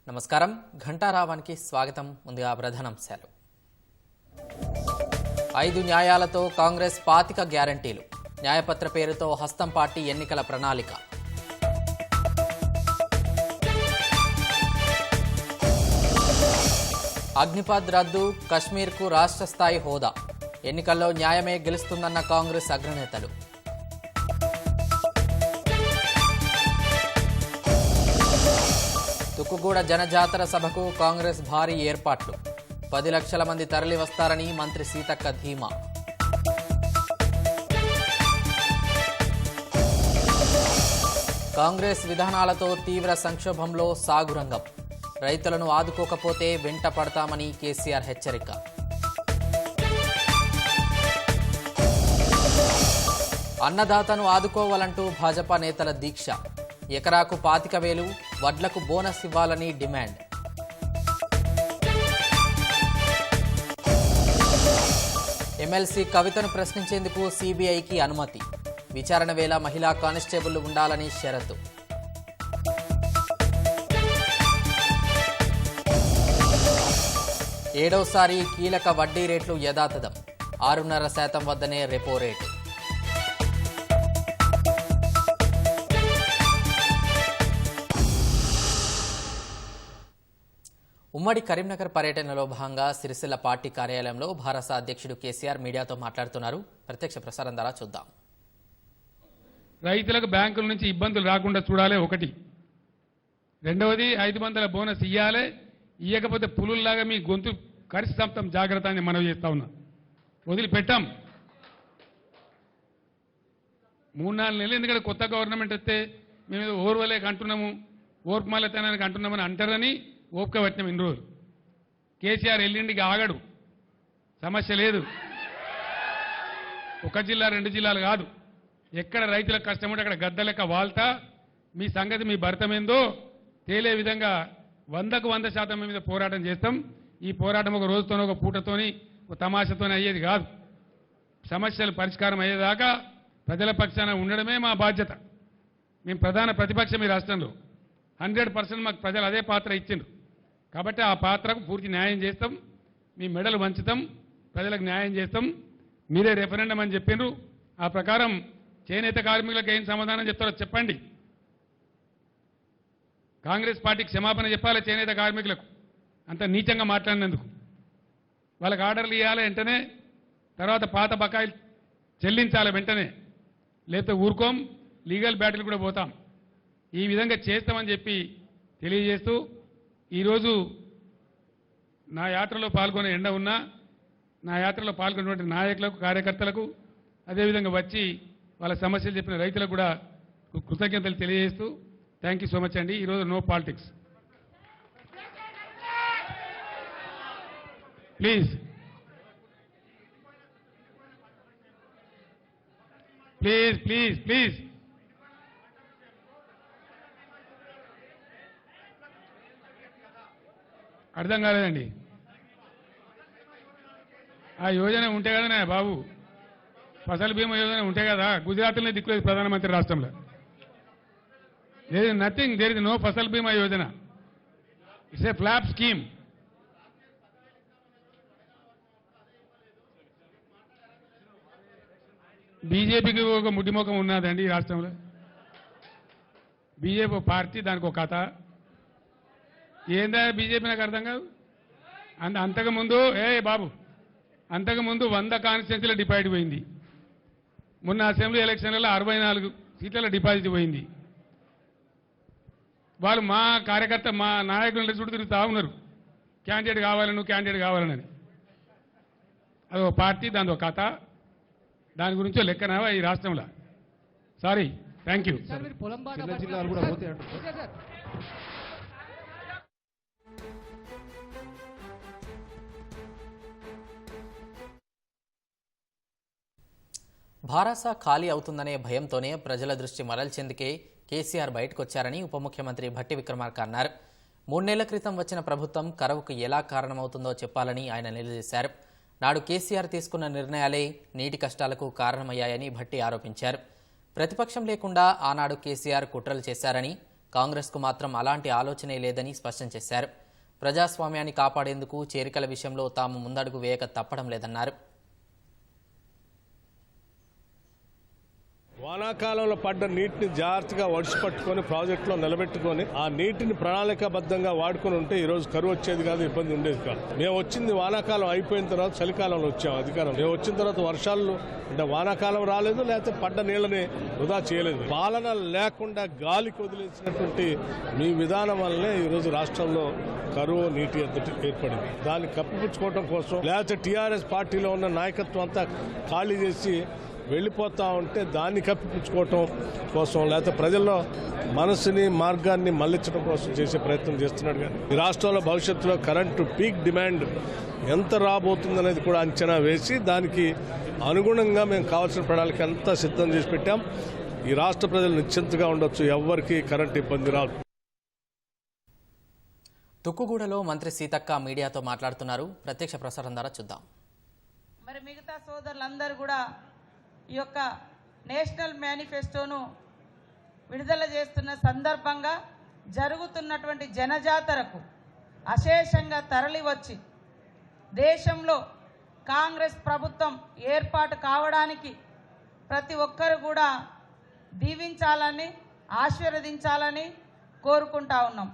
నమస్కారం ఘంటారావానికి స్వాగతం. ముందుగా ప్రధానాంశాలు. 5 న్యాయాలతో కాంగ్రెస్ 25 గ్యారంటీలు. న్యాయపత్ర పేరుతో హస్తం పార్టీ ఎన్నికల ప్రణాళిక. అగ్నిపథ్ రద్దు, కశ్మీర్కు రాష్ట్ర స్థాయి హోదా. ఎన్నికల్లో న్యాయమే గెలుస్తుందన్న కాంగ్రెస్ అగ్రనేతలు. తుక్కుగూడ జనజాతర సభకు కాంగ్రెస్ భారీ ఏర్పాట్లు. 10 లక్షల మంది తరలి వస్తారని మంత్రి సీతక్క ధీమా. కాంగ్రెస్ విధానాలతో తీవ్ర సంక్షోభంలో సాగురంగం. రైతులను ఆదుకోకపోతే వెంట పడతామని కేసీఆర్ హెచ్చరిక. అన్నదాతను ఆదుకోవాలంటూ భాజపా నేతల దీక్ష. ఎకరాకు 25,000, వడ్లకు బోనస్ ఇవ్వాలని డిమాండ్. ఎమ్మెల్సీ కవితను ప్రశ్నించేందుకు సీబీఐకి అనుమతి. విచారణ వేళ మహిళా కానిస్టేబుల్ ఉండాలని షరతు. ఏడోసారి కీలక వడ్డీ రేట్లు యథాతథం. 6.5% వద్దనే రెపో రేటు. ఉమ్మడి కరీంనగర్ పర్యటనలో భాగంగా సిరిసిల్ల పార్టీ కార్యాలయంలో భారత అధ్యక్షుడు కేసీఆర్ మీడియాతో మాట్లాడుతున్నారు. ప్రత్యక్ష ప్రసారం ద్వారా చూద్దాం. రైతులకు బ్యాంకుల నుంచి ఇబ్బందులు రాకుండా చూడాలి ఒకటి. రెండవది 500 బోనస్ ఇవ్వాలి. ఇవ్వకపోతే పులుల్లాగా మీ గొంతు కరిసి చంపుతాం, జాగ్రత్త అని మనవి చేస్తా ఉన్నా. వదిలిపెట్టాం. 3-4 నెలలు ఎందుకంటే కొత్త గవర్నమెంట్ వస్తే మేము ఓర్వలేక అంటున్నాము, ఓర్పుమాలతనానికి అంటున్నామని అంటారని ఓపిక పట్టినాం ఇన్ని రోజులు. కేసీఆర్ ఎల్లుండికి ఆగడు, సమస్య లేదు. ఒక జిల్లా 2 జిల్లాలు కాదు, ఎక్కడ రైతులకు కష్టం ఉంటే అక్కడ గద్ద లెక్క వాళ్తా మీ సంగతి మీ భర్తమేందో తేలే విధంగా 100% మీద పోరాటం చేస్తాం. ఈ పోరాటం ఒక రోజుతోనో ఒక పూటతోని ఒక తమాషతోనే అయ్యేది కాదు. సమస్యలు పరిష్కారం అయ్యేదాకా ప్రజల పక్షాన ఉండడమే మా బాధ్యత. మేము ప్రధాన ప్రతిపక్షం ఈ రాష్ట్రంలో. 100% మాకు ప్రజలు అదే పాత్ర ఇచ్చిండ్రు. కాబట్టి ఆ పాత్రకు పూర్తి న్యాయం చేస్తాం. మీ మెడలు వంచుతాం, ప్రజలకు న్యాయం చేస్తాం. మీరే రెఫరెండం అని చెప్పిండ్రు. ఆ ప్రకారం చేనేత కార్మికులకు ఏం సమాధానం చెప్తారో చెప్పండి. కాంగ్రెస్ పార్టీకి క్షమాపణ చెప్పాలి చేనేత కార్మికులకు అంత నీచంగా మాట్లాడినందుకు. వాళ్ళకి ఆర్డర్లు ఇవ్వాలి వెంటనే, తర్వాత పాత బకాయిలు చెల్లించాలి వెంటనే, లేకపోతే ఊరుకోం, లీగల్ బ్యాటిల్ కూడా పోతాం. ఈ విధంగా చేస్తామని చెప్పి తెలియజేస్తూ ఈరోజు నా యాత్రలో పాల్గొనే ఎండ ఉన్నా నా యాత్రలో పాల్గొన్నటువంటి నాయకులకు, కార్యకర్తలకు, అదేవిధంగా వచ్చి వాళ్ళ సమస్యలు చెప్పిన రైతులకు కూడా కృతజ్ఞతలు తెలియజేస్తూ థ్యాంక్ యూ సో మచ్ అండి. ఈరోజు no politics please please please please. అర్థం కాలేదండి. ఆ యోజన ఉంటే కదా బాబు, ఫసల్ బీమా యోజన ఉంటే కదా. గుజరాత్లోనే దిక్కులేదు ప్రధానమంత్రి రాష్ట్రంలో. There is nothing, there is no Fasal Bima Yojana. It's a flop scheme. బీజేపీకి ఒక ముడ్డిమోకం ఉన్నదండి ఈ రాష్ట్రంలో. బీజేపీ పార్టీ, దానికి ఒక కథ. ఏందా బీజేపీ నాకు అర్థం కాదు. అంతకుముందు బాబు అంతకుముందు 100 కాన్స్టిట్యున్సీల డిపాజిట్ పోయింది. మొన్న అసెంబ్లీ ఎలక్షన్లలో 64 సీట్ల డిపాజిట్ పోయింది. వాళ్ళు మా కార్యకర్త, మా నాయకుల చుట్టూ తిరుగుతూ ఉన్నారు, క్యాండిడేట్ కావాలను, క్యాండిడేట్ కావాలని. అదొక పార్టీ, దాని ఒక కథ. దాని గురించో లెక్కనావా ఈ రాష్ట్రంలో. Sorry, thank you. చిన్న జిల్లాలు కూడా పోతే భారాస ఖాళీ అవుతుందనే భయంతోనే ప్రజల దృష్టి మరల్చేందుకే కేసీఆర్ బయటకొచ్చారని ఉప ముఖ్యమంత్రి భట్టి విక్రమార్క అన్నారు. 3 నెలల క్రితం వచ్చిన ప్రభుత్వం కరువుకు ఎలా కారణమవుతుందో చెప్పాలని ఆయన నిలదీశారు. నాడు కేసీఆర్ తీసుకున్న నిర్ణయాలే నీటి కష్టాలకు కారణమయ్యాయని భట్టి ఆరోపించారు. ప్రతిపక్షం లేకుండా ఆనాడు కేసీఆర్ కుట్రలు చేశారని, కాంగ్రెస్కు మాత్రం అలాంటి ఆలోచనే లేదని స్పష్టం చేశారు. ప్రజాస్వామ్యాన్ని కాపాడేందుకు చేరికల విషయంలో తాము ముందడుగు వేయక తప్పడం లేదన్నారు. వానాకాలంలో పడ్డ నీటిని జాగ్రత్తగా ఒడిసి పట్టుకొని ప్రాజెక్టులో నిలబెట్టుకొని ఆ నీటిని ప్రణాళికాబద్ధంగా వాడుకొని ఉంటే ఈ రోజు కరువు వచ్చేది కాదు, ఇబ్బంది ఉండేది కాదు. మేము వచ్చింది వానాకాలం అయిపోయిన తర్వాత చలికాలంలో వచ్చాం అధికారం. మేము వచ్చిన తర్వాత వర్షాలు అంటే వానాకాలం రాలేదు, లేకపోతే పడ్డ నీళ్ళని వృధా చేయలేదు. పాలన లేకుండా గాలికి వదిలేసినటువంటి మీ విధానం వల్లనే ఈరోజు రాష్ట్రంలో కరువు నీటి ఎద్దటి ఏర్పడింది. దాన్ని కప్పిపుచ్చుకోవడం కోసం లేకపోతే టీఆర్ఎస్ పార్టీలో ఉన్న నాయకత్వం అంతా ఖాళీ చేసి వెళ్ళిపోతా ఉంటే దాన్ని కప్పిపుచ్చుకోవటం కోసం లేకపోతే ప్రజల్లో మనసుని మార్గాన్ని మళ్లించడం కోసం చేసే ప్రయత్నం చేస్తున్నాడు. కానీ ఈ రాష్ట్రంలో భవిష్యత్తులో కరెంటు పీక్ డిమాండ్ ఎంత రాబోతుందనేది కూడా అంచనా వేసి దానికి అనుగుణంగా మేము కావాల్సిన ప్రణాళిక అంతా సిద్ధం చేసి పెట్టాం. ఈ రాష్ట్ర ప్రజలు నిశ్చింతగా ఉండొచ్చు, ఎవ్వరికీ కరెంటు ఇబ్బంది రాదు. తుక్కుగూడలో మంత్రి సీతక్క మీడియాతో మాట్లాడుతున్నారు. ప్రత్యక్ష ప్రసారం ద్వారా చూద్దాం. మరి మిగతా సోదరులందరూ కూడా ఈ యొక్క నేషనల్ మేనిఫెస్టోను విడుదల చేస్తున్న సందర్భంగా జరుగుతున్నటువంటి జనజాతరకు అశేషంగా తరలి వచ్చి దేశంలో కాంగ్రెస్ ప్రభుత్వం ఏర్పాటు కావడానికి ప్రతి ఒక్కరు కూడా దీవించాలని ఆశీర్వదించాలని కోరుకుంటా ఉన్నాం.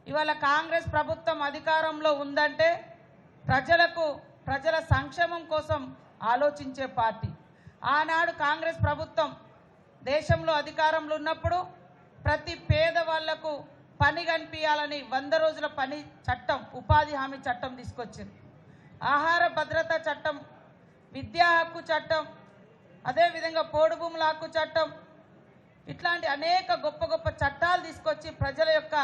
ఇవాళ కాంగ్రెస్ ప్రభుత్వం అధికారంలో ఉందంటే ప్రజల సంక్షేమం కోసం ఆలోచించే పార్టీ. ఆనాడు కాంగ్రెస్ ప్రభుత్వం దేశంలో అధికారంలో ఉన్నప్పుడు ప్రతి పేదవాళ్లకు పని కనిపించాలని 100 రోజుల పని చట్టం, ఉపాధి హామీ చట్టం తీసుకొచ్చింది. ఆహార భద్రత చట్టం, విద్యా హక్కు చట్టం, అదేవిధంగా పోడు భూముల హక్కు చట్టం, ఇట్లాంటి అనేక గొప్ప గొప్ప చట్టాలు తీసుకొచ్చి ప్రజల యొక్క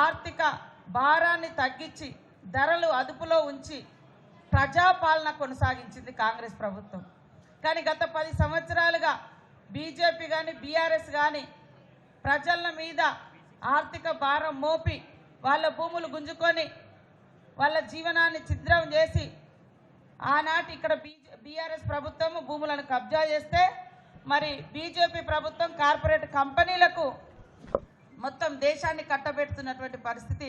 ఆర్థిక భారాన్ని తగ్గించి ధరలు అదుపులో ఉంచి ప్రజాపాలన కొనసాగించింది కాంగ్రెస్ ప్రభుత్వం. కానీ గత 10 సంవత్సరాలుగా బీజేపీ కానీ బీఆర్ఎస్ కానీ ప్రజల మీద ఆర్థిక భారం మోపి వాళ్ళ భూములు గుంజుకొని వాళ్ళ జీవనాన్ని ఛిద్రం చేసి ఆనాటి ఇక్కడ బీఆర్ఎస్ ప్రభుత్వం భూములను కబ్జా చేస్తే మరి బీజేపీ ప్రభుత్వం కార్పొరేట్ కంపెనీలకు మొత్తం దేశాన్ని కట్టబెడుతున్నటువంటి పరిస్థితి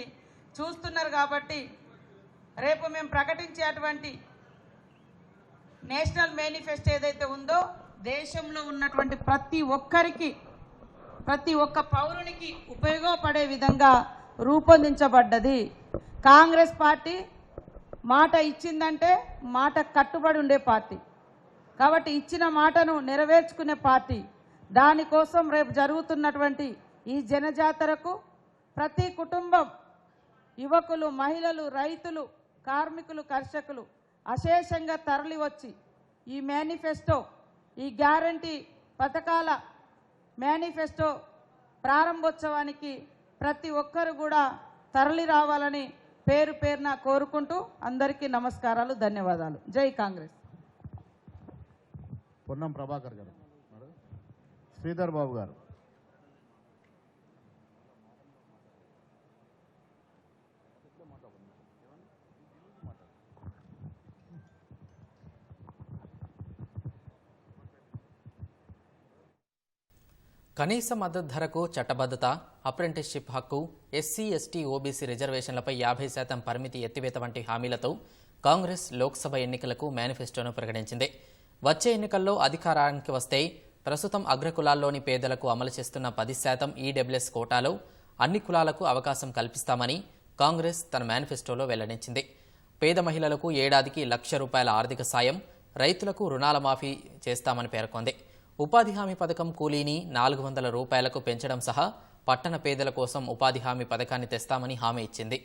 చూస్తున్నారు. కాబట్టి రేపు మేము ప్రకటించేటువంటి నేషనల్ మేనిఫెస్టో ఏదైతే ఉందో దేశంలో ఉన్నటువంటి ప్రతి ఒక్క పౌరునికి ఉపయోగపడే విధంగా రూపొందించబడ్డది. కాంగ్రెస్ పార్టీ మాట ఇచ్చిందంటే మాట కట్టుబడి ఉండే పార్టీ. కాబట్టి ఇచ్చిన మాటను నెరవేర్చుకునే పార్టీ. దానికోసం రేపు జరుగుతున్నటువంటి ఈ జనజాతరకు ప్రతి కుటుంబం, యువకులు, మహిళలు, రైతులు, కార్మికులు, కర్షకులు అశేషంగా తరలి వచ్చి ఈ మేనిఫెస్టో, ఈ గ్యారంటీ పథకాల మేనిఫెస్టో ప్రారంభోత్సవానికి ప్రతి ఒక్కరు కూడా తరలి రావాలని పేరు పేరున కోరుకుంటూ అందరికీ నమస్కారాలు, ధన్యవాదాలు. జై కాంగ్రెస్. పొన్నం ప్రభాకర్ గారు, శ్రీధర్ బాబు గారు. కనీస మద్దతు ధరకు చట్టబద్ధత, అప్రెంటిస్షిప్ హక్కు, ఎస్సీ, ఎస్టీ, ఓబీసీ రిజర్వేషన్లపై 50% పరిమితి ఎత్తివేత వంటి హామీలతో కాంగ్రెస్ లోక్సభ ఎన్నికలకు మేనిఫెస్టోను ప్రకటించింది. వచ్చే ఎన్నికల్లో అధికారానికి వస్తే ప్రస్తుతం అగ్రకులాల్లోని పేదలకు అమలు చేస్తున్న 10% ఈడబ్ల్యూఎస్ కోటాలో అన్ని కులాలకు అవకాశం కల్పిస్తామని కాంగ్రెస్ తన మేనిఫెస్టోలో వెల్లడించింది. పేద మహిళలకు ఏడాదికి ₹1,00,000 ఆర్థిక సాయం, రైతులకు రుణాల మాఫీ చేస్తామని పేర్కొంది. ఉపాధి హామీ పథకం కూలీని ₹400 పెంచడం సహా పట్టణ పేదల కోసం ఉపాధి హామీ పథకాన్ని తెస్తామని హామీ ఇచ్చింది.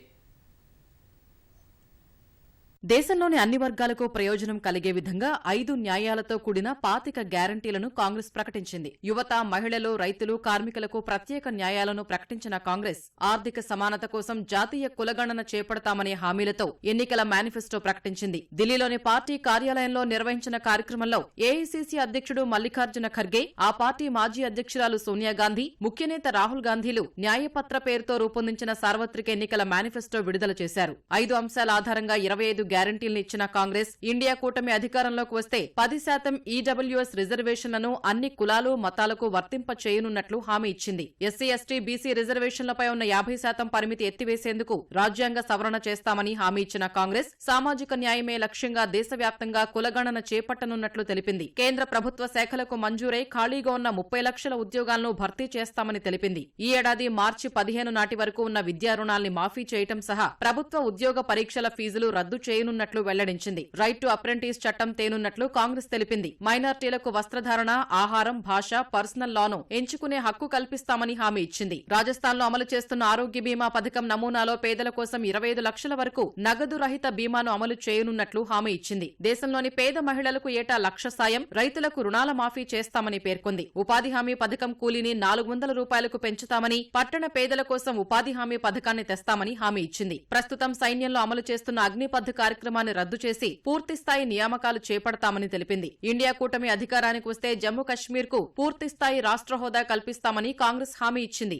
దేశంలోని అన్ని వర్గాలకు ప్రయోజనం కలిగే విధంగా 5 న్యాయాలతో కూడిన 25 గ్యారంటీలను కాంగ్రెస్ ప్రకటించింది. యువత, మహిళలు, రైతులు, కార్మికులకు ప్రత్యేక న్యాయాలను ప్రకటించిన కాంగ్రెస్ ఆర్థిక సమానత కోసం జాతీయ కులగణన చేపడతామనే హామీలతో ఎన్నికల మేనిఫెస్టో ప్రకటించింది. ఢిల్లీలోని పార్టీ కార్యాలయంలో నిర్వహించిన కార్యక్రమంలో ఏఐసీసీ అధ్యక్షుడు మల్లికార్జున ఖర్గే, ఆ పార్టీ మాజీ అధ్యక్షురాలు సోనియాగాంధీ, ముఖ్యనేత రాహుల్ గాంధీలు న్యాయపత్ర పేరుతో రూపొందించిన సార్వత్రిక ఎన్నికల మేనిఫెస్టో విడుదల చేశారు. 5 అంశాల ఆధారంగా 25 గ్యారంటీలను ఇచ్చిన కాంగ్రెస్ ఇండియా కూటమి అధికారంలోకి వస్తే 10% ఈడబ్ల్యూఎస్ రిజర్వేషన్లను అన్ని కులాలు మతాలకు వర్తింప చేయనున్నట్లు హామీ ఇచ్చింది. ఎస్సీ ఎస్టీ బీసీ రిజర్వేషన్లపై ఉన్న 50% పరిమితి ఎత్తివేసేందుకు రాజ్యాంగ సవరణ చేస్తామని హామీ ఇచ్చిన కాంగ్రెస్ సామాజిక న్యాయమే లక్ష్యంగా దేశవ్యాప్తంగా కులగణన చేపట్టనున్నట్లు తెలిపింది. కేంద్ర ప్రభుత్వ శాఖలకు మంజూరై ఖాళీగా ఉన్న 30 లక్షల ఉద్యోగాలను భర్తీ చేస్తామని తెలిపింది. ఈ ఏడాది మార్చి 15 నాటి వరకు ఉన్న విద్యా రుణాల్ని మాఫీ చేయటం సహా ప్రభుత్వ ఉద్యోగ పరీక్షల ఫీజులు రద్దు చేయనున్నట్లు వెల్లడించింది. రైట్ టు అప్రెంటిస్ చట్టం తేనున్నట్లు కాంగ్రెస్ తెలిపింది. మైనార్టీలకు వస్త్రధారణ, ఆహారం, భాష, పర్సనల్ లాను ఎంచుకునే హక్కు కల్పిస్తామని హామీ ఇచ్చింది. రాజస్థాన్లో అమలు చేస్తున్న ఆరోగ్య బీమా పథకం నమూనాలో పేదల కోసం 25 లక్షల వరకు నగదు రహిత బీమాను అమలు చేయనున్నట్లు హామీ ఇచ్చింది. దేశంలోని పేద మహిళలకు ఏటా 1,00,000 సాయం, రైతులకు రుణాల మాఫీ చేస్తామని పేర్కొంది. ఉపాధి హామీ పథకం కూలీని 400 రూపాయలకు పెంచుతామని, పట్టణ పేదల కోసం ఉపాధి హామీ పథకాన్ని తెస్తామని హామీ ఇచ్చింది. ప్రస్తుతం సైన్యంలో అమలు చేస్తున్న అగ్నిపథ్ కార్యక్రమాన్ని రద్దు చేసి పూర్తిస్థాయి నియామకాలు చేపడతామని తెలిపింది. ఇండియా కూటమి అధికారానికి వస్తే జమ్మూ కశ్మీర్ కు పూర్తిస్థాయి రాష్ట్ర హోదా కల్పిస్తామని కాంగ్రెస్ హామీ ఇచ్చింది.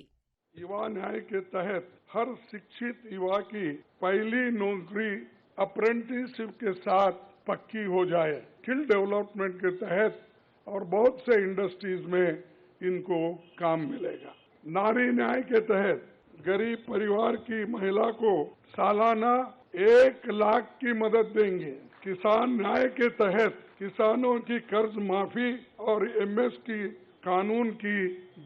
युवा न्याय के तहत हर शिक्षित युवा की पहली नौकरी अप्रेंटिसशिप के साथ पक्की हो जाए। स्किल डेवलपमेंट के तहत और बहुत से इंडस्ट्रीज में इनको काम मिलेगा। नारी न्याय के तहत गरीब परिवार की महिला को सालाना 1 लाख की मदद देंगे। किसान न्याय के तहत किसानों की कर्ज माफी और एमएसपी कानून की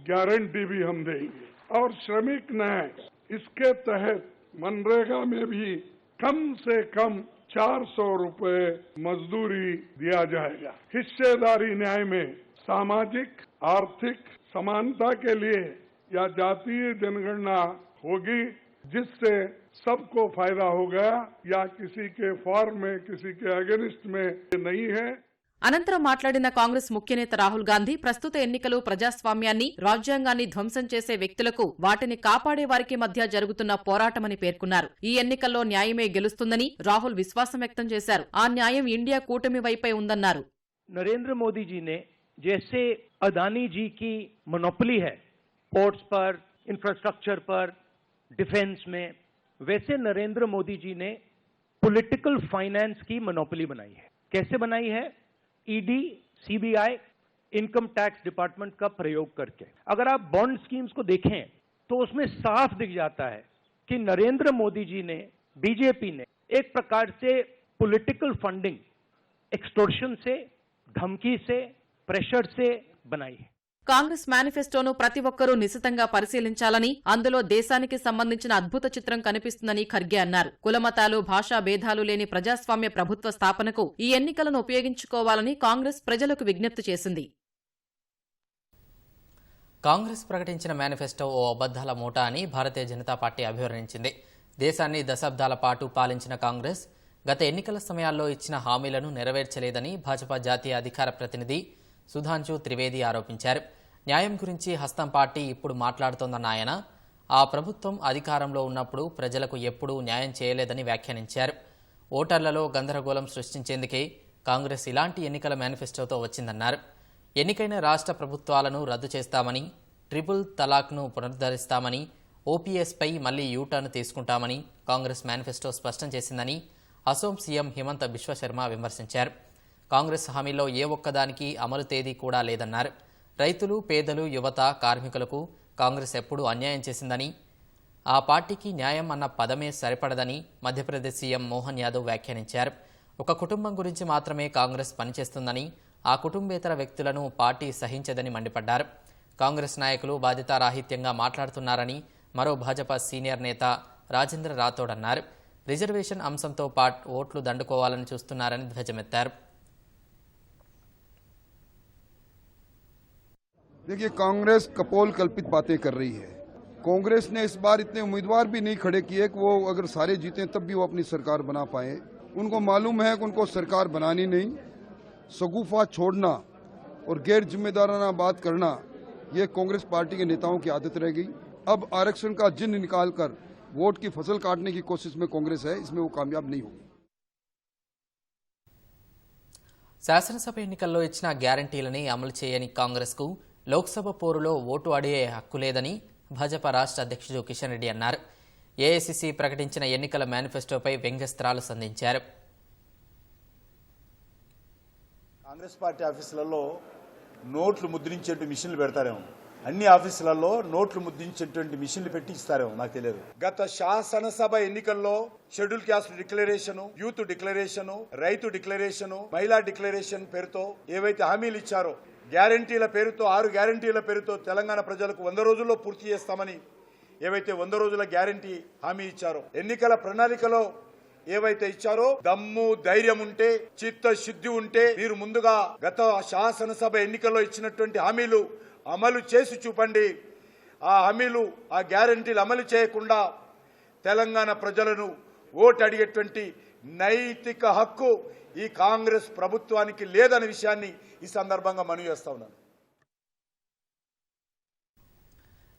गारंटी भी हम देंगे। और श्रमिक न्याय, इसके तहत मनरेगा में भी कम से कम 400 रुपए मजदूरी दिया जाएगा। हिस्सेदारी न्याय में सामाजिक आर्थिक समानता के लिए या जातीय जनगणना होगी, जिससे सबको फायदा होगा, या किसी के फॉर में किसी के अगेंस्ट में नहीं है। అనంతరం మాట్లాడిన కాంగ్రెస్ ముఖ్యనేత రాహుల్ గాంధీ ప్రస్తుత ఎన్నికలు ప్రజాస్వామ్యాన్ని, రాజ్యాంగాన్ని ధ్వంసం చేసే వ్యక్తులకు వాటిని కాపాడే వారికి మధ్య జరుగుతున్న పోరాటమని పేర్కొన్నారు. ఈ ఎన్నికల్లో న్యాయమే గెలుస్తుందని రాహుల్ విశ్వాసం వ్యక్తం చేశారు. ఆ న్యాయం ఇండియా కూటమి వైపే ఉందన్నారు. नरेंद्र मोदी जी ने जैसे अदानी जी की मोनोपोली है पोर्ट्स पर, इंफ्रास्ट्रक्चर पर, डिफेंस में, वैसे नरेंद्र मोदी जी ने पॉलिटिकल फाइनेंस की मोनोपोली बनाई है। कैसे बनाई है? ED, CBI, income tax department का प्रयोग करके। अगर आप बॉन्ड स्कीम्स को देखें तो उसमें साफ दिख जाता है कि नरेंद्र मोदी जी ने, बीजेपी ने एक प्रकार से पॉलिटिकल फंडिंग एक्सटोर्शन से, धमकी से, प्रेशर से बनाई है। కాంగ్రెస్ మేనిఫెస్టోను ప్రతి ఒక్కరూ నిశితంగా పరిశీలించాలని, అందులో దేశానికి సంబంధించిన అద్భుత చిత్రం కనిపిస్తుందని ఖర్గే అన్నారు. కులమతాలు, భాషా భేదాలు లేని ప్రజాస్వామ్య ప్రభుత్వ స్థాపనకు ఈ ఎన్నికలను ఉపయోగించుకోవాలని కాంగ్రెస్ ప్రజలకు విజ్ఞప్తి చేసింది. కాంగ్రెస్ ప్రకటించిన మేనిఫెస్టో ఓ అబద్దాల మూట అని భారతీయ జనతా పార్టీ అభివర్ణించింది. దేశాన్ని దశాబ్దాల పాటు పాలించిన కాంగ్రెస్ గత ఎన్నికల సమయాల్లో ఇచ్చిన హామీలను నెరవేర్చలేదని భాజపా జాతీయ అధికార ప్రతినిధి సుధాంశు త్రివేది ఆరోపించారు. న్యాయం గురించి హస్తం పార్టీ ఇప్పుడు మాట్లాడుతోందన్న ఆయన, ఆ ప్రభుత్వం అధికారంలో ఉన్నప్పుడు ప్రజలకు ఎప్పుడూ న్యాయం చేయలేదని వ్యాఖ్యానించారు. ఓటర్లలో గందరగోళం సృష్టించేందుకే కాంగ్రెస్ ఇలాంటి ఎన్నికల మేనిఫెస్టోతో వచ్చిందన్నారు. ఎన్నికైన రాష్ట్ర ప్రభుత్వాలను రద్దు చేస్తామని, ట్రిపుల్ తలాక్ను పునరుద్ధరిస్తామని, ఓపీఎస్పై మళ్లీ యూటర్న్ తీసుకుంటామని కాంగ్రెస్ మేనిఫెస్టో స్పష్టం చేసిందని అసోం సీఎం హిమంత బిశ్వశర్మ విమర్శించారు. కాంగ్రెస్ హామీలో ఏ ఒక్కదానికి అమలు తేదీ కూడా లేదన్నారు. రైతులు, పేదలు, యువత, కార్మికులకు కాంగ్రెస్ ఎప్పుడూ అన్యాయం చేసిందని, ఆ పార్టీకి న్యాయం అన్న పదమే సరిపడదని మధ్యప్రదేశ్ సీఎం మోహన్ యాదవ్ వ్యాఖ్యానించారు. ఒక కుటుంబం గురించి మాత్రమే కాంగ్రెస్ పనిచేస్తుందని, ఆ కుటుంబేతర వ్యక్తులను పార్టీ సహించదని మండిపడ్డారు. కాంగ్రెస్ నాయకులు బాధ్యతారాహిత్యంగా మాట్లాడుతున్నారని మరో భాజపా సీనియర్ నేత రాజేంద్ర రాథోడ్ అన్నారు. రిజర్వేషన్ అంశంతో ఓట్లు దండుకోవాలని చూస్తున్నారని ధ్వజమెత్తారు. देखिए, कांग्रेस कपोल कल्पित बातें कर रही है। कांग्रेस ने इस बार इतने उम्मीदवार भी नहीं खड़े किए कि वो अगर सारे जीते तब भी वो अपनी सरकार बना पाए। उनको मालूम है कि उनको सरकार बनानी नहीं, सगुफा छोड़ना और गैर जिम्मेदाराना बात करना ये कांग्रेस पार्टी के नेताओं की आदत रह गई। अब आरक्षण का जिन निकालकर वोट की फसल काटने की कोशिश में कांग्रेस है, इसमें वो कामयाब नहीं होगी। శాసనసభ ఎన్నికల్లో ఇచ్చిన గ్యారంటీలని అమలు చేయని కాంగ్రెస్కు లోక్సభ పోరులో ఓటు అడిగే హక్కు లేదని భాజపా రాష్ట్ర అధ్యక్షుడు కిషన్ రెడ్డి అన్నారు. ఏఐసీసీ ప్రకటించిన ఎన్నికల మేనిఫెస్టోపై వ్యంగ్యాస్త్రాలు సంధించారు. కాంగ్రెస్ పార్టీ ఆఫీసులలో నోట్లు ముద్రించేటువంటి మిషన్లు పెడతారేమో, అన్ని ఆఫీసులలో నోట్లు ముద్రించేటువంటి మిషన్లు పెట్టి ఇస్తారేమో నాకు తెలియదు. గత శాసనసభ ఎన్నికల్లో schedule caste declaration, youth declaration, రైతు డిక్లరేషన్, మహిళా డిక్లరేషన్ పేరుతో ఏవైతే హామీలు ఇచ్చారో, గ్యారంటీల పేరుతో 6 గ్యారంటీల పేరుతో తెలంగాణ ప్రజలకు 100 రోజుల్లో పూర్తి చేస్తామని ఏవైతే 100 రోజుల గ్యారంటీ హామీ ఇచ్చారో, ఎన్నికల ప్రణాళికలో ఏవైతే ఇచ్చారో, దమ్ము ధైర్యం ఉంటే, చిత్తశుద్ధి ఉంటే మీరు ముందుగా గత శాసనసభ ఎన్నికల్లో ఇచ్చినటువంటి హామీలు అమలు చేసి చూపండి. ఆ హామీలు, ఆ గ్యారంటీలు అమలు చేయకుండా తెలంగాణ ప్రజలను ఓటు అడిగేటువంటి నైతిక హక్కు ఈ కాంగ్రెస్ ప్రభుత్వానికి లేదనే విషయాన్ని ఈ సందర్భంగా మనవి చేస్తా ఉన్నాను.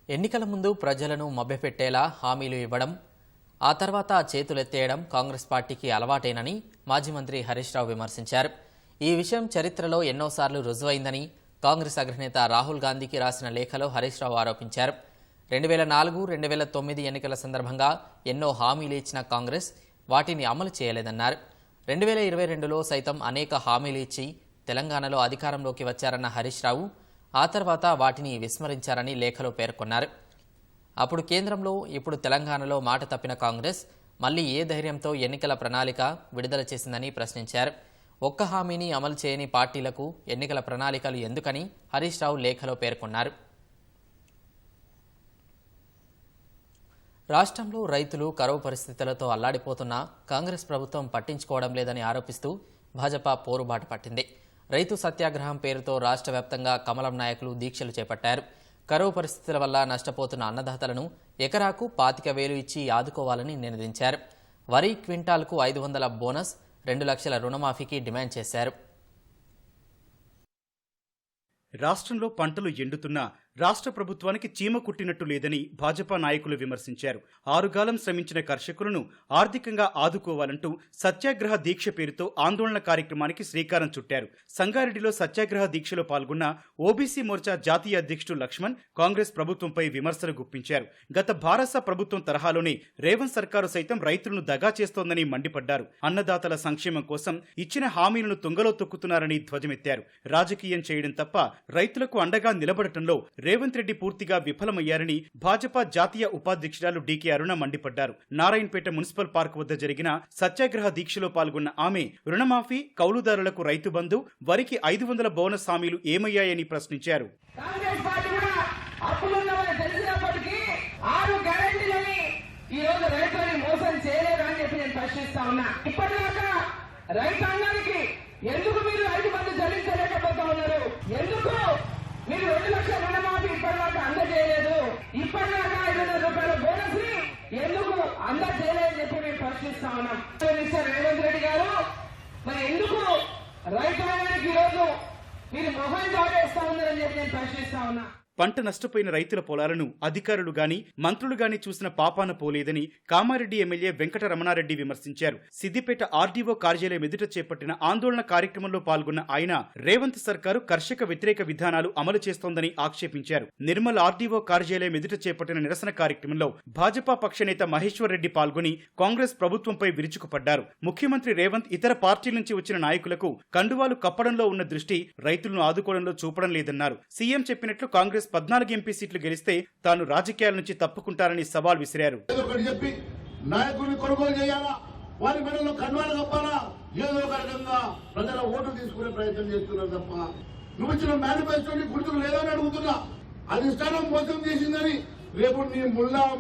ఎన్నికల ముందు ప్రజలను మభ్యపెట్టేలా హామీలు ఇవ్వడం, ఆ తర్వాత చేతులెత్తేయడం కాంగ్రెస్ పార్టీకి అలవాటేనని మాజీ మంత్రి హరీష్ రావు విమర్శించారు. ఈ విషయం చరిత్రలో ఎన్నోసార్లు రుజువైందని కాంగ్రెస్ అగ్రనేత రాహుల్ గాంధీకి రాసిన లేఖలో హరీష్ రావు ఆరోపించారు. 2004, 2009 ఎన్నికల సందర్భంగా ఎన్నో హామీలు ఇచ్చిన కాంగ్రెస్ వాటిని అమలు చేయలేదన్నారు. 2022లో సైతం అనేక హామీలు ఇచ్చి తెలంగాణలో అధికారంలోకి వచ్చారన్న హరీష్ రావు ఆ తర్వాత వాటిని విస్మరించారని లేఖలో పేర్కొన్నారు. అప్పుడు కేంద్రంలో, ఇప్పుడు తెలంగాణలో మాట తప్పిన కాంగ్రెస్ మళ్లీ ఏ ధైర్యంతో ఎన్నికల ప్రణాళిక విడుదల చేసిందని ప్రశ్నించారు. ఒక్క హామీని అమలు చేయని పార్టీలకు ఎన్నికల ప్రణాళికలు ఎందుకని హరీష్ రావు లేఖలో పేర్కొన్నారు. రాష్ట్రంలో రైతులు కరువు పరిస్థితులతో అల్లాడిపోతున్నా కాంగ్రెస్ ప్రభుత్వం పట్టించుకోవడం లేదని ఆరోపిస్తూ భాజపా పోరుబాట పట్టింది. రైతు సత్యాగ్రహం పేరుతో రాష్ట్ర వ్యాప్తంగా కమలం నాయకులు దీక్షలు చేపట్టారు. కరువు పరిస్థితుల వల్ల నష్టపోతున్న అన్నదాతలను ఎకరాకు 25,000 ఇచ్చి ఆదుకోవాలని నినదించారు. వరి క్వింటాల్కు 500 బోనస్, 2 లక్షల రుణమాఫీకి డిమాండ్ చేశారు. రాష్ట్రంలో పంటలు ఎండుతున్నా రాష్ట్ర ప్రభుత్వానికి చీమ కుట్టినట్టు లేదని భాజపా నాయకులు విమర్శించారు. 6 కాలం శ్రమించిన కర్షకులను ఆర్థికంగా ఆదుకోవాలంటూ సత్యాగ్రహ దీక్ష పేరుతో ఆందోళన కార్యక్రమానికి శ్రీకారం చుట్టారు. సంగారెడ్డిలో సత్యాగ్రహ దీక్షలో పాల్గొన్న ఓబీసీ మోర్చా జాతీయ అధ్యక్షుడు లక్ష్మణ్ కాంగ్రెస్ ప్రభుత్వంపై విమర్శలు గుప్పించారు. గత భారత ప్రభుత్వం తరహాలోనే రేవంత్ సర్కారు సైతం రైతులను దగా చేస్తోందని మండిపడ్డారు. అన్నదాతల సంక్షేమం కోసం ఇచ్చిన హామీలను తుంగలో తొక్కుతున్నారని ధ్వజమెత్తారు. రాజకీయం చేయడం తప్ప రైతులకు అండగా నిలబడటంలో రేవంత్ రెడ్డి పూర్తిగా విఫలమయ్యారని భాజపా జాతీయ ఉపాధ్యక్షురాలు డీకే అరుణ మండిపడ్డారు. నారాయణపేట మున్సిపల్ పార్క్ వద్ద జరిగిన సత్యాగ్రహ దీక్షలో పాల్గొన్న ఆమె రుణమాఫీ, కౌలుదారులకు రైతు బంధు, వరికి 500 బోనస్ హామీలు ఏమయ్యాయని ప్రశ్నించారు. ఎందుకు మీరు 5 మంది చెల్లించలేకపోతా ఉన్నారు? ఎందుకు మీరు 2 లక్షల రుణమాఫీ ఇప్పటిదాకా అందజేయలేదు? ఇప్పటిదాకా 500 రూపాయల బోనస్ ని ఎందుకు అందజేయలేదని చెప్పి మేము ప్రశ్నిస్తా ఉన్నాం. మిస్టర్ రేవంత్ రెడ్డి గారు, మరి ఎందుకు రైతాంగానికి ఈరోజు మీరు మొహం చాటేస్తా ఉన్నారని చెప్పి నేను ప్రశ్నిస్తా ఉన్నా. పంట నష్టపోయిన రైతుల పొలాలను అధికారులు గాని మంత్రులు గాని చూసిన పాపాన పోలేదని కామారెడ్డి ఎమ్మెల్యే వెంకట రమణారెడ్డి విమర్శించారు. సిద్దిపేట ఆర్డీఓ కార్యాలయం ఎదుట చేపట్టిన ఆందోళన కార్యక్రమంలో పాల్గొన్న ఆయన రేవంత్ సర్కారు కర్షక వ్యతిరేక విధానాలు అమలు చేస్తోందని ఆక్షేపించారు. నిర్మల్ ఆర్డీఓ కార్యాలయం ఎదుట చేపట్టిన నిరసన కార్యక్రమంలో భాజపా పక్షనేత మహేశ్వర్ రెడ్డి పాల్గొని కాంగ్రెస్ ప్రభుత్వంపై విరుచుకుపడ్డారు. ముఖ్యమంత్రి రేవంత్ ఇతర పార్టీల నుంచి వచ్చిన నాయకులకు కండువాలు కప్పడంలో ఉన్న దృష్టి రైతులను ఆదుకోవడంలో చూపడం లేదన్నారు. సీఎం చెప్పినట్లు కాంగ్రెస్ 14 ఎంపీ సీట్లు గెలిస్తే తాను రాజకీయాల నుంచి తప్పుకుంటారని సవాల్ విసిరారు. నాయకుడిని కొనుగోలు చేయాలా, వారి మెడలో కన్వాలు కప్పాలా, ఏదో ఒక రకంగా ప్రజల ఓటు తీసుకునే ప్రయత్నం చేస్తున్నారు తప్ప నువ్వు ఇచ్చిన మేనిఫెస్టోని గుర్తుకు లేదని అడుగుతున్నా. అధిష్టానం మోసం చేసిందని రేపు నీ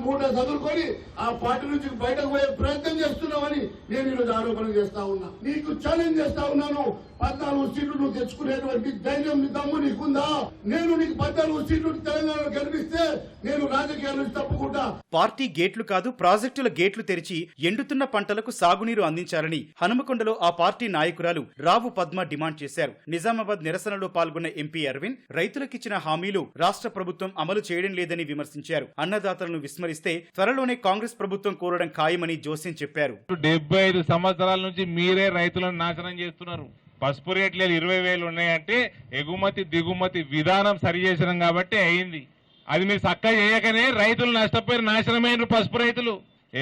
మూట చదువుకొని ఆ పార్టీ నుంచి బయటకు పోయే ప్రయత్నం చేస్తున్నావని నేను ఈరోజు ఆరోపణ చేస్తా ఉన్నా. నీకు ఛాలెంజ్ చేస్తా ఉన్నాను. 14 సీట్లు నువ్వు తెచ్చుకునేటువంటి ధైర్యం, దమ్ము నీకుందా? నేను నీకు 14 సీట్లు తెలంగాణలో గెలిపిస్తే నేను రాజకీయాల నుంచి తప్పుకుంటా. పార్టీ గేట్లు కాదు, ప్రాజెక్టుల గేట్లు తెరిచి ఎండుతున్న పంటలకు సాగునీరు అందించాలని హనుమకొండలో ఆ పార్టీ నాయకురాలు రావు పద్మ డిమాండ్ చేశారు. నిజామాబాద్ నిరసనలో పాల్గొన్న ఎంపీ అరవింద్ రైతులకిచ్చిన హామీలు రాష్ట్ర ప్రభుత్వం అమలు చేయడం లేదని విమర్శించారు. అన్నదాతలను విస్మరిస్తే త్వరలోనే కాంగ్రెస్ ప్రభుత్వం కోరడం ఖాయమని జోస్యం చెప్పారు. 75 సంవత్సరాల నుంచి మీరే రైతులను నాశనం చేస్తున్నారు. పసుపు రేట్లు 20,000 ఉన్నాయంటే ఎగుమతి దిగుమతి విధానం సరి చేసినాం కాబట్టి అయింది. అది మీరు చక్కగా చేయకనే రైతులు నష్టపోయి నాశనమైన పసుపు రైతులు.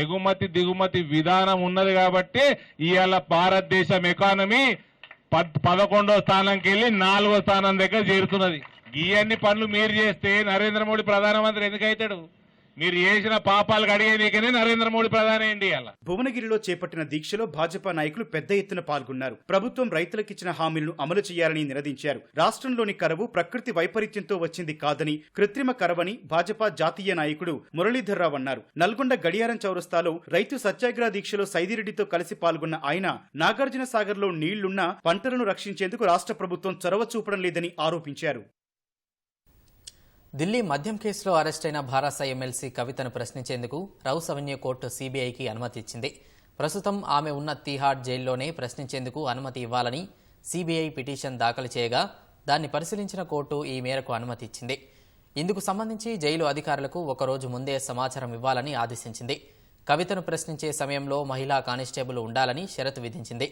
ఎగుమతి దిగుమతి విధానం ఉన్నది కాబట్టి ఇవాళ భారతదేశం ఎకానమీ 11వ స్థానంకి వెళ్ళి 4వ స్థానం దగ్గర చేరుతున్నది. ఇవన్నీ పనులు మీరు చేస్తే నరేంద్ర మోడీ ప్రధానమంత్రి ఎందుకైతాడు? మీరు చేసిన పాపాలు కడిగేందుకనే నరేంద్ర మోడీ ప్రధాని ఏంటి అలా. భువనగిరిలో చేపట్టిన దీక్షలో భాజపా నాయకులు పెద్ద ఎత్తున పాల్గొన్నారు. ప్రభుత్వం రైతులకిచ్చిన హామీలను అమలు చేయాలని నినదించారు. రాష్ట్రంలోని కరువు ప్రకృతి వైపరీత్యంతో వచ్చింది కాదని, కృత్రిమ కరవని భాజపా జాతీయ నాయకుడు మురళీధర్ రావు అన్నారు. నల్గొండ గడియారం చౌరస్తాలో రైతు సత్యాగ్రహ దీక్షలో సైదిరెడ్డితో కలిసి పాల్గొన్న ఆయన నాగార్జున సాగర్ లో నీళ్లున్నా పంటలను రక్షించేందుకు రాష్ట్ర ప్రభుత్వం చొరవ చూపడం లేదని ఆరోపించారు. ఢిల్లీ మద్యం కేసులో అరెస్టైన భారాస ఎమ్మెల్సీ కవితను ప్రశ్నించేందుకు రౌస్ అవెన్యూ కోర్టు సీబీఐకి అనుమతి ఇచ్చింది. ప్రస్తుతం ఆమె ఉన్న తీహాడ్ జైల్లోనే ప్రశ్నించేందుకు అనుమతి ఇవ్వాలని సీబీఐ పిటిషన్ దాఖలు చేయగా దాన్ని పరిశీలించిన కోర్టు ఈ మేరకు అనుమతి ఇచ్చింది. ఇందుకు సంబంధించి జైలు అధికారులకు ఒకరోజు ముందే సమాచారం ఇవ్వాలని ఆదేశించింది. కవితను ప్రశ్నించే సమయంలో మహిళా కానిస్టేబుల్ ఉండాలని షరతు విధించింది.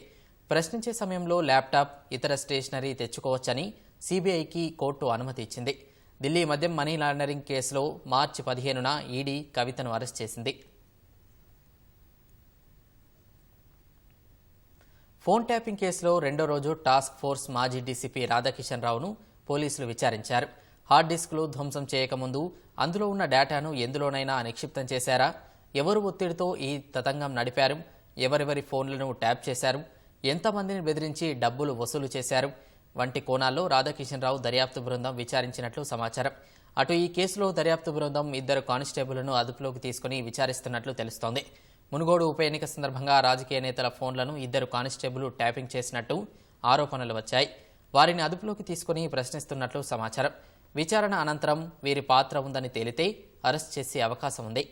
ప్రశ్నించే సమయంలో ల్యాప్టాప్, ఇతర స్టేషనరీ తెచ్చుకోవచ్చని సీబీఐకి కోర్టు అనుమతి ఇచ్చింది. ఢిల్లీ మద్యం మనీ లాండరింగ్ కేసులో మార్చి 15న ఈడీ కవితను అరెస్ట్ చేసింది. ఫోన్ ట్యాపింగ్ కేసులో రెండో రోజు టాస్క్ ఫోర్స్ మాజీ డీసీపీ రాధాకిషన్ రావును పోలీసులు విచారించారు. హార్డ్ డిస్క్లు ధ్వంసం చేయకముందు అందులో ఉన్న డేటాను ఎందులోనైనా నిక్షిప్తం చేశారా, ఎవరు ఒత్తిడితో ఈ తతంగం నడిపారు, ఎవరెవరి ఫోన్లను ట్యాప్ చేశారు, ఎంతమందిని బెదిరించి డబ్బులు వసూలు చేశారు వంటి కోణాల్లో రాధాకిషన్ రావు దర్యాప్తు బృందం విచారించినట్లు సమాచారం. అటు ఈ కేసులో దర్యాప్తు బృందం 2 కానిస్టేబుళ్లను అదుపులోకి తీసుకుని విచారిస్తున్నట్లు తెలుస్తోంది. మునుగోడు ఉప ఎన్నిక సందర్భంగా రాజకీయ నేతల ఫోన్లను 2 కానిస్టేబుల్ ట్యాపింగ్ చేసినట్టు ఆరోపణలు వచ్చాయి. వారిని అదుపులోకి తీసుకుని ప్రశ్నిస్తున్నట్లు సమాచారం. విచారణ అనంతరం వీరి పాత్ర ఉందని తేలితే అరెస్ట్ చేసే అవకాశం ఉంది.